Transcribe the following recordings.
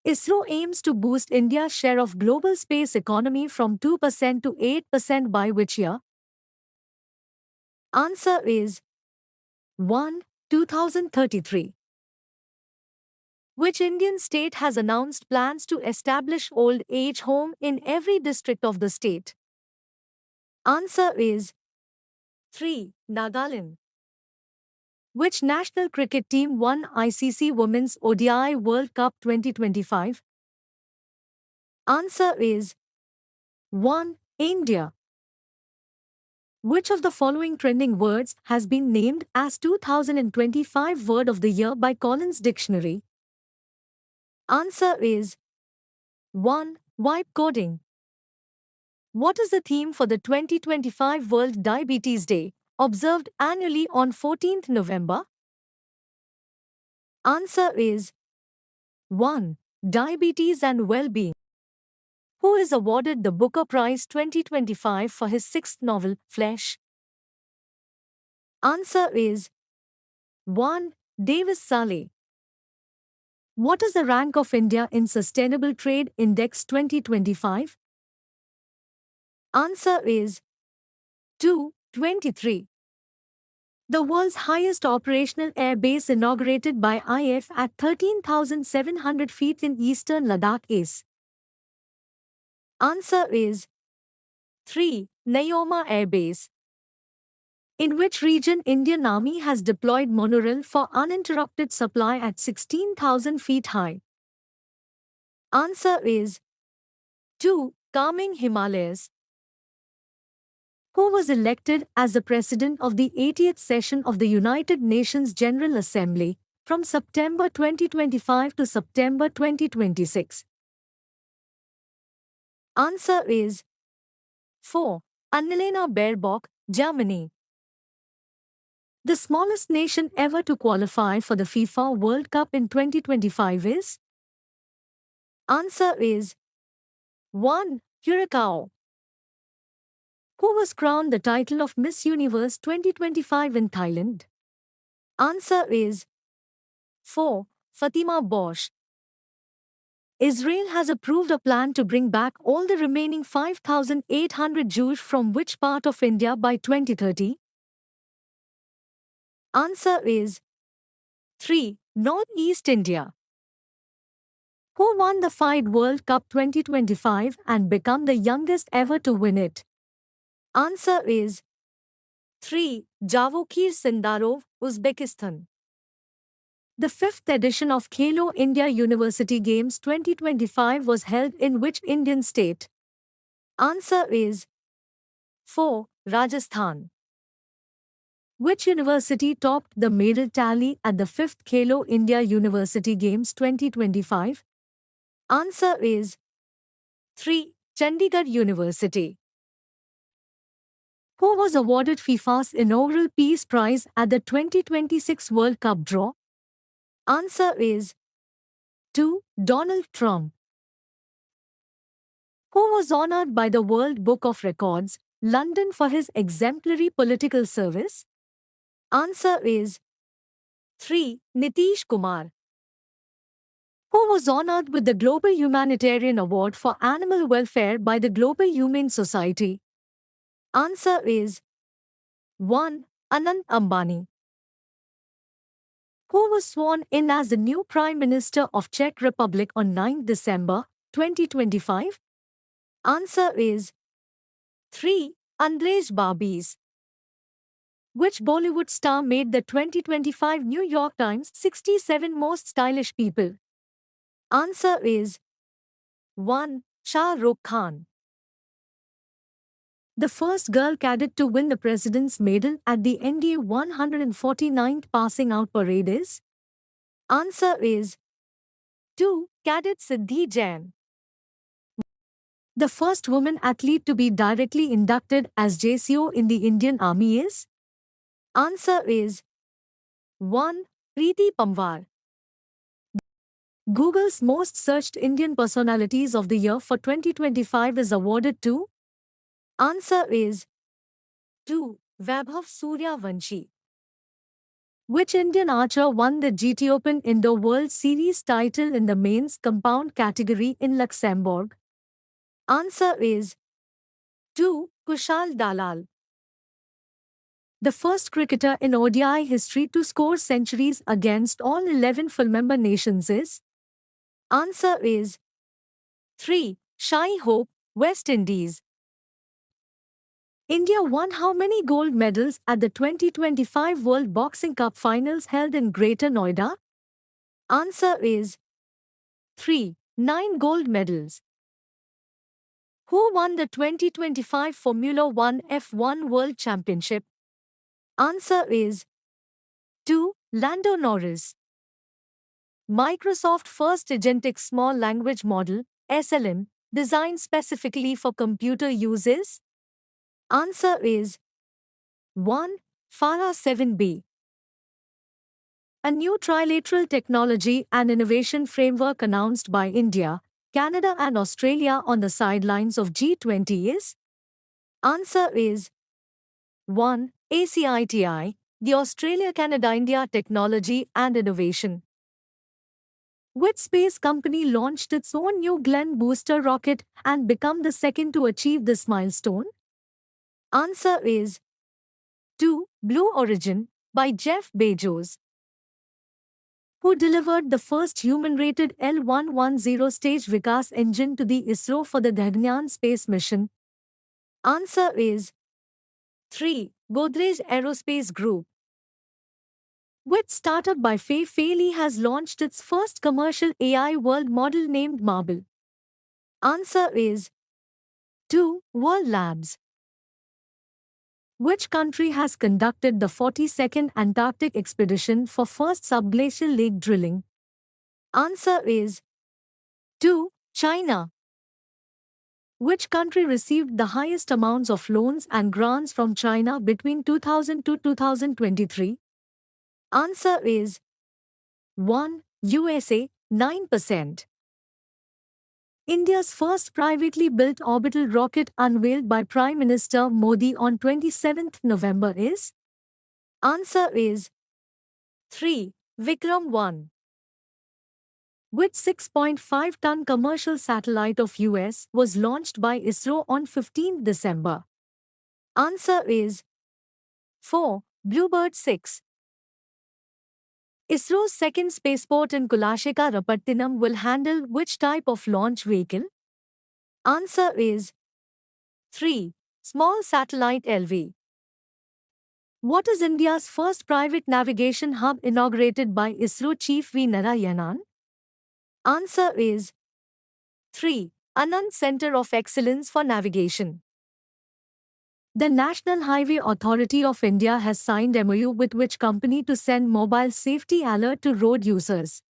ISRO aims to boost India's share of global space economy from 2% to 8% by which year? Answer is 1. 2033. Which Indian state has announced plans to establish old age home in every district of the state? Answer is 3. Nagaland. Which national cricket team won ICC Women's ODI World Cup 2025? Answer is 1. India. Which of the following trending words has been named as 2025 Word of the Year by Collins Dictionary? Answer is 1. Vibe coding. What is the theme for the 2025 World Diabetes Day, observed annually on 14th November? Answer is 1. Diabetes and Well-being. Who is awarded the Booker Prize 2025 for his sixth novel, Flesh? Answer is 1. Davis Saleh. What is the rank of India in Sustainable Trade Index 2025? Answer is 223. The world's highest operational air base inaugurated by IF at 13,700 feet in eastern Ladakh is? Answer is 3. Neoma Air Base. In which region Indian Army has deployed monorail for uninterrupted supply at 16,000 feet high? Answer is 2. Calming Himalayas. Who was elected as the President of the 80th session of the United Nations General Assembly from September 2025 to September 2026? Answer is 4. Annalena Baerbock, Germany. The smallest nation ever to qualify for the FIFA World Cup in 2025 is? Answer is 1. Curacao. Who was crowned the title of Miss Universe 2025 in Thailand? Answer is 4. Fatima Bosch. Israel has approved a plan to bring back all the remaining 5,800 Jews from which part of India by 2030? Answer is 3. Northeast India. Who won the FIDE World Cup 2025 and become the youngest ever to win it? Answer is 3. Javokir Sindarov, Uzbekistan. The 5th edition of Khelo India University Games 2025 was held in which Indian state? Answer is 4. Rajasthan. Which university topped the medal tally at the 5th Khelo India University Games 2025? Answer is 3. Chandigarh University. Who was awarded FIFA's inaugural Peace Prize at the 2026 World Cup draw? Answer is 2. Donald Trump. Who was honored by the World Book of Records, London for his exemplary political service? Answer is 3. Nitish Kumar. Who was honored with the Global Humanitarian Award for Animal Welfare by the Global Humane Society? Answer is 1. Anant Ambani. Who was sworn in as the new Prime Minister of Czech Republic on 9 December 2025? Answer is 3. Andrzej Babis. Which Bollywood star made the 2025 New York Times 67 Most Stylish People? Answer is 1. Shah Rukh Khan. The first girl cadet to win the President's Medal at the NDA 149th Passing Out Parade is? Answer is 2. Cadet Siddhi Jain. The first woman athlete to be directly inducted as JCO in the Indian Army is? Answer is 1. Preeti Pamwar. Google's most searched Indian personalities of the year for 2025 is awarded to? Answer is 2. Vaibhav Suryavanshi. Which Indian archer won the GT Open Indoor World Series title in the men's compound category in Luxembourg? Answer is 2. Kushal Dalal. The first cricketer in ODI history to score centuries against all 11 full-member nations is? Answer is 3. Shai Hope, West Indies. India won how many gold medals at the 2025 World Boxing Cup finals held in Greater Noida? Answer is 3. 9 gold medals. Who won the 2025 Formula One F1 World Championship? Answer is 2. Lando Norris. Microsoft first agentic small language model, SLM, designed specifically for computer use is? Answer is 1. Farah 7B. A new trilateral technology and innovation framework announced by India, Canada and Australia on the sidelines of G20 is? Answer is 1. ACITI, the Australia-Canada-India Technology and Innovation. Which space company launched its own New Glenn booster rocket and become the second to achieve this milestone? Answer is 2. Blue Origin, by Jeff Bezos. Who delivered the first human-rated L-110 stage Vikas engine to the ISRO for the Gaganyaan space mission? Answer is 3. Godrej Aerospace Group. Which startup by Fei Fei Li has launched its first commercial AI world model named Marble? Answer is 2. World Labs. Which country has conducted the 42nd Antarctic expedition for first subglacial lake drilling? Answer is 2. China. Which country received the highest amounts of loans and grants from China between 2000 to 2023? Answer is 1. USA, 9%. India's first privately built orbital rocket unveiled by Prime Minister Modi on 27th November is? Answer is 3. Vikram 1. Which 6.5-ton commercial satellite of US was launched by ISRO on 15th December? Answer is 4. Bluebird 6. ISRO's second spaceport in Kulasheka-Rapattinam will handle which type of launch vehicle? Answer is 3. Small satellite LV. What is India's first private navigation hub inaugurated by ISRO Chief V. Narayanan? Answer is 3. Anand Center of Excellence for Navigation. The National Highway Authority of India has signed MOU with which company to send mobile safety alert to road users?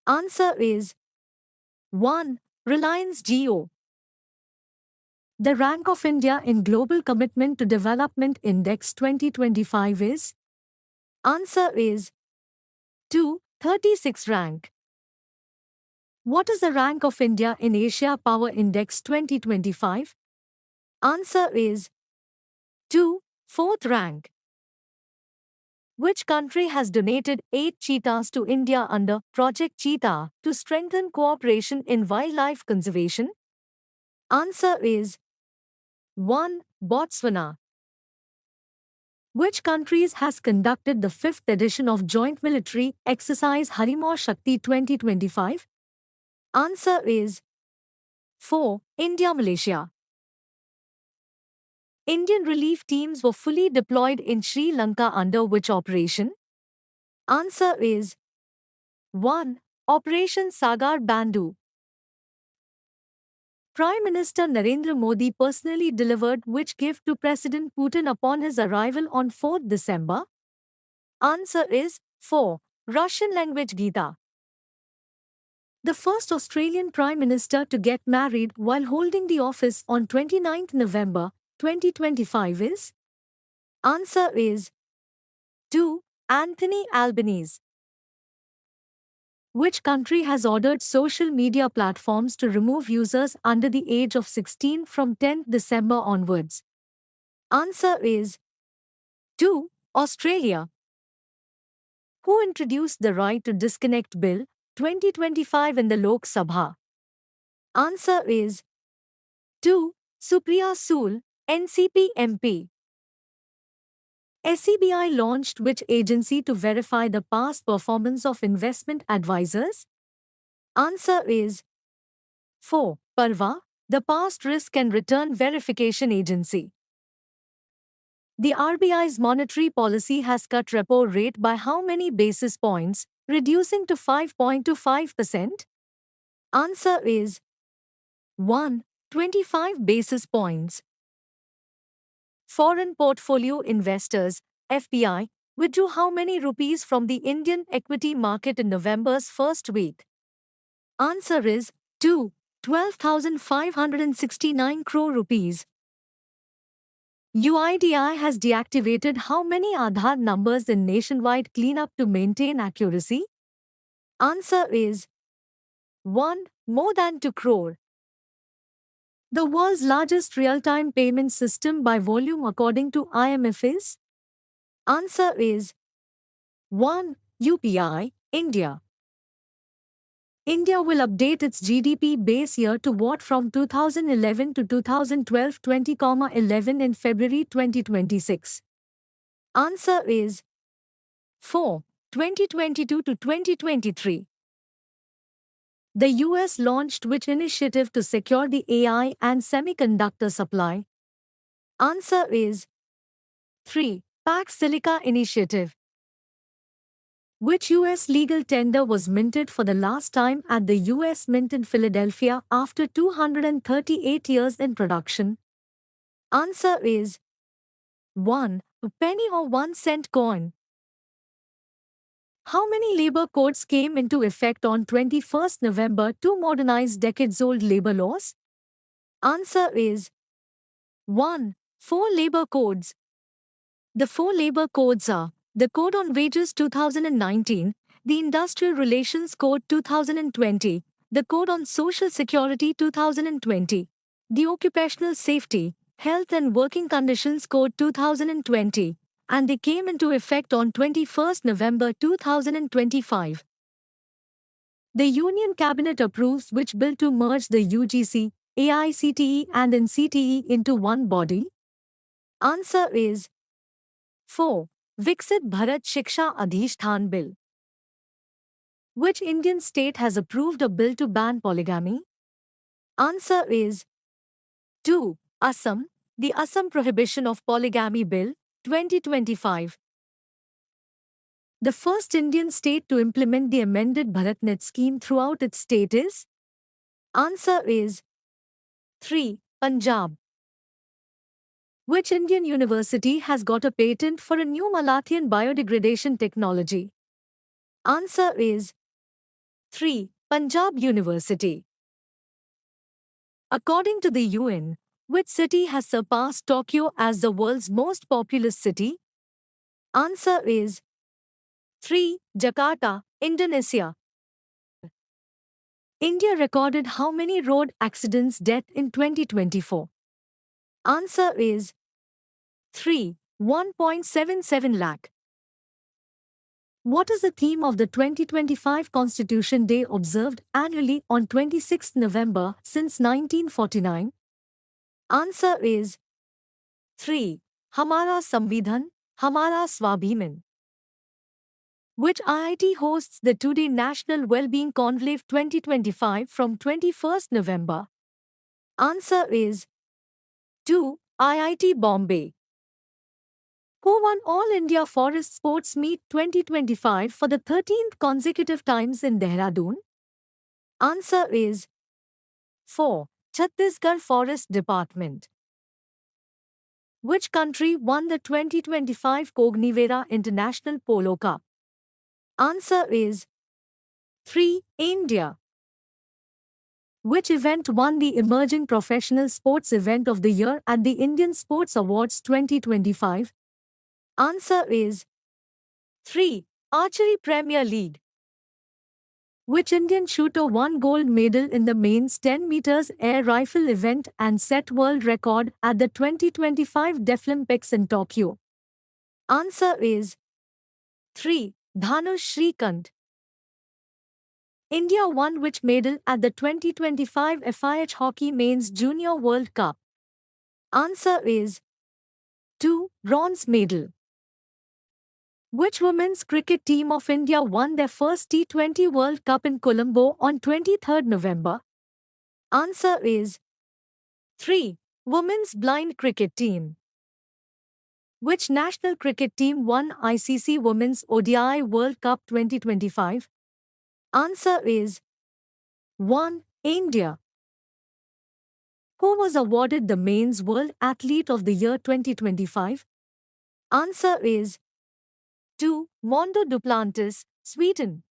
Answer is 1. Reliance Jio. The rank of India in Global Commitment to Development Index 2025 is? Answer is 2. 36 rank. What is the rank of India in Asia Power Index 2025? Answer is 2. 4th rank. Which country has donated 8 cheetahs to India under Project Cheetah to strengthen cooperation in wildlife conservation? Answer is 1. Botswana. Which countries has conducted the 5th edition of Joint Military Exercise Harima Shakti 2025? Answer is 4. India, Malaysia. Indian relief teams were fully deployed in Sri Lanka under which operation? Answer is 1. Operation Sagar Bandhu. Prime Minister Narendra Modi personally delivered which gift to President Putin upon his arrival on 4th December? Answer is 4. Russian language Gita. The first Australian Prime Minister to get married while holding the office on 29th November 2025 is? Answer is 2. Anthony Albanese. Which country has ordered social media platforms to remove users under the age of 16 from 10th December onwards? Answer is 2. Australia. Who introduced the Right to Disconnect Bill 2025 in the Lok Sabha? Answer is 2. Supriya Sule, NCP MP. SEBI launched which agency to verify the past performance of investment advisors? Answer is 4. Parva, the Past Risk and Return Verification Agency. The RBI's monetary policy has cut repo rate by how many basis points, reducing to 5.25%? Answer is 1. 25 basis points. Foreign portfolio investors, FPI, withdrew how many rupees from the Indian equity market in November's first week? Answer is 2. 12,569 crore rupees. UIDAI has deactivated how many Aadhaar numbers in nationwide cleanup to maintain accuracy? Answer is 1. More than 2 crore. The world's largest real-time payment system by volume according to IMF is? Answer is 1. UPI, India. India will update its GDP base year to what from 2011 to 2012 20,11 in February 2026? Answer is 4. 2022 to 2023. The US launched which initiative to secure the AI and semiconductor supply? Answer is 3. Pax Silica Initiative. Which US legal tender was minted for the last time at the US Mint in Philadelphia after 238 years in production? Answer is 1. A penny or 1 cent coin. How many labor codes came into effect on 21st November to modernize decades-old labor laws? Answer is 1. 4 labor codes. The 4 labor codes are the Code on Wages 2019, the Industrial Relations Code 2020, the Code on Social Security 2020, the Occupational Safety, Health and Working Conditions Code 2020, and they came into effect on 21st November 2025. The Union Cabinet approves which bill to merge the UGC, AICTE and NCTE into one body? Answer is 4. Viksit Bharat Shiksha Adhishthan Bill. Which Indian state has approved a bill to ban polygamy? Answer is 2. Assam, the Assam Prohibition of Polygamy Bill, 2025. The first Indian state to implement the amended BharatNet scheme throughout its state is? Answer is 3. Punjab. Which Indian university has got a patent for a new Malathion biodegradation technology? Answer is 3. Punjab University. According to the UN, which city has surpassed Tokyo as the world's most populous city? Answer is 3. Jakarta, Indonesia. India recorded how many road accidents death in 2024? Answer is 3. 1.77 lakh. What is the theme of the 2025 Constitution Day observed annually on 26 November since 1949? Answer is 3. Hamara Samvidhan, Hamara Swabhiman. Which IIT hosts the 2-day National Wellbeing Conclave 2025 from 21st November? Answer is 2. IIT Bombay. Who won All India Forest Sports Meet 2025 for the 13th consecutive times in Dehradun? Answer is 4. Chhattisgarh Forest Department. Which country won the 2025 Cognivera International Polo Cup? Answer is 3. India. Which event won the Emerging Professional Sports Event of the Year at the Indian Sports Awards 2025? Answer is 3. Archery Premier League. Which Indian shooter won gold medal in the men's 10 meters air rifle event and set world record at the 2025 Deaflympics in Tokyo? Answer is 3. Dhanush Shrikant. India won which medal at the 2025 FIH Hockey Men's Junior World Cup? Answer is 2. Bronze medal. Which women's cricket team of India won their first T20 World Cup in Colombo on 23rd November? Answer is 3. Women's blind cricket team. Which national cricket team won ICC Women's ODI World Cup 2025? Answer is 1. India. Who was awarded the Men's World Athlete of the Year 2025? Answer is 2. Mondo Duplantis, Sweden.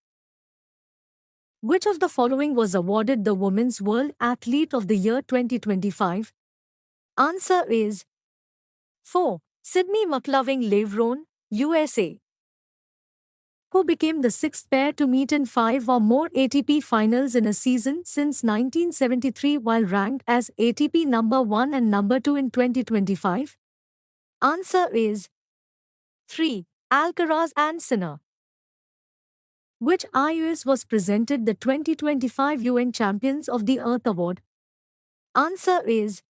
Which of the following was awarded the Women's World Athlete of the Year 2025? Answer is 4. Sydney McLovin-Levrone, USA. Who became the sixth pair to meet in 5 or more ATP finals in a season since 1973 while ranked as ATP number 1 and number 2 in 2025? Answer is 3. Alcaraz and Sinner. Which IOS was presented the 2025 UN Champions of the Earth Award? Answer is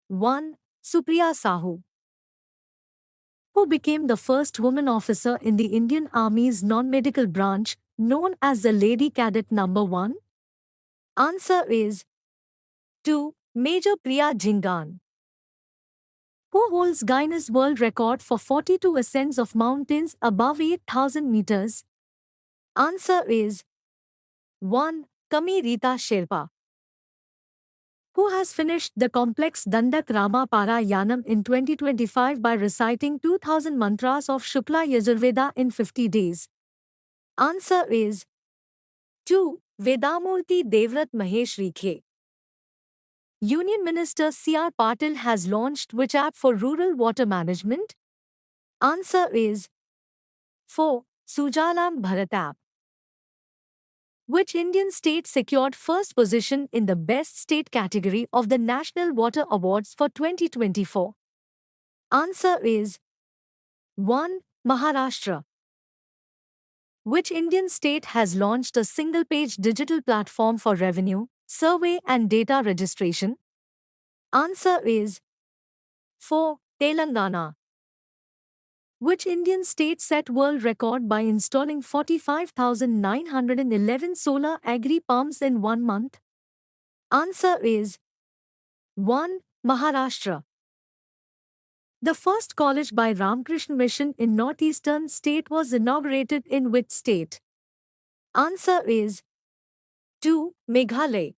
1. Supriya Sahu. Who became the first woman officer in the Indian Army's non-medical branch, known as the Lady Cadet Number 1? Answer is 2. Major Priya Jhingan. Who holds Guinness World Record for 42 ascents of mountains above 8,000 meters? Answer is 1. Kami Rita Sherpa. Who has finished the complex Dandak Rama Parayanam in 2025 by reciting 2000 mantras of Shukla Yajurveda in 50 days? Answer is 2. Vedamurthy Devrat Mahesh Rikhe. Union Minister C.R. Patil has launched which app for rural water management? Answer is 4. Sujalam Bharat app. Which Indian state secured first position in the Best State category of the National Water Awards for 2024? Answer is 1. Maharashtra. Which Indian state has launched a single-page digital platform for revenue, survey and data registration? Answer is 4. Telangana. Which Indian state set world record by installing 45,911 solar agri pumps in 1 month? Answer is 1. Maharashtra. The first college by Ramakrishna Mission in northeastern state was inaugurated in which state? Answer is 2. Meghalaya.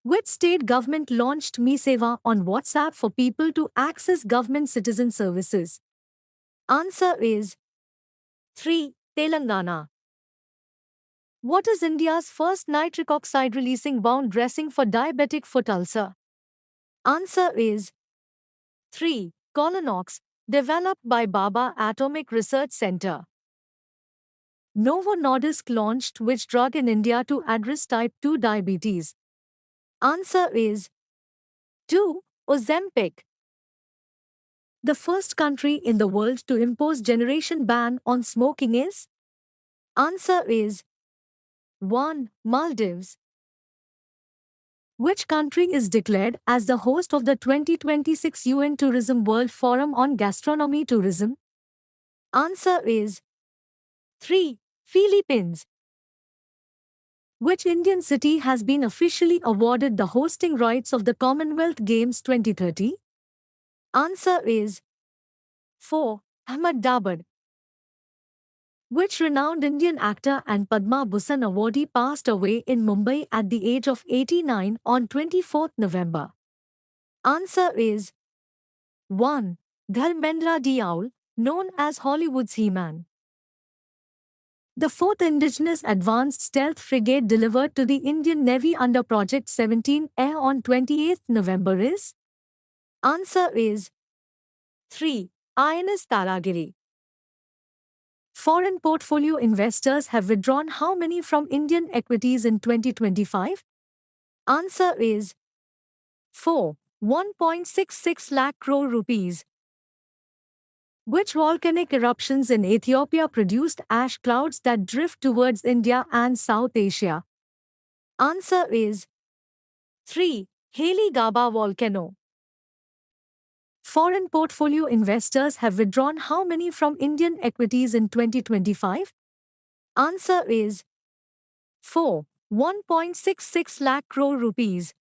Which state government launched Me Seva on WhatsApp for people to access government citizen services? Answer is 3. Telangana. What is India's first nitric oxide releasing wound dressing for diabetic foot ulcer? Answer is 3. Colanox, developed by Baba Atomic Research Center. Novo Nordisk launched which drug in India to address type 2 diabetes? Answer is 2. Ozempic. The first country in the world to impose generation ban on smoking is? Answer is 1. Maldives. Which country is declared as the host of the 2026 UN Tourism World Forum on Gastronomy Tourism? Answer is 3. Philippines. Which Indian city has been officially awarded the hosting rights of the Commonwealth Games 2030? Answer is 4. Ahmedabad. Which renowned Indian actor and Padma Bhushan awardee passed away in Mumbai at the age of 89 on 24th November? Answer is 1. Dharmendra Deol, known as Hollywood's He-Man. The 4th Indigenous Advanced Stealth Frigate delivered to the Indian Navy under Project 17 Air on 28th November is? Answer is 3. INS Taragiri. Foreign portfolio investors have withdrawn how many from Indian equities in 2025? Answer is 4. 1.66 lakh crore rupees. Which volcanic eruptions in Ethiopia produced ash clouds that drift towards India and South Asia? Answer is 3. Haley Gaba volcano. Foreign portfolio investors have withdrawn how many from Indian equities in 2025? Answer is 4. 1.66 lakh crore rupees.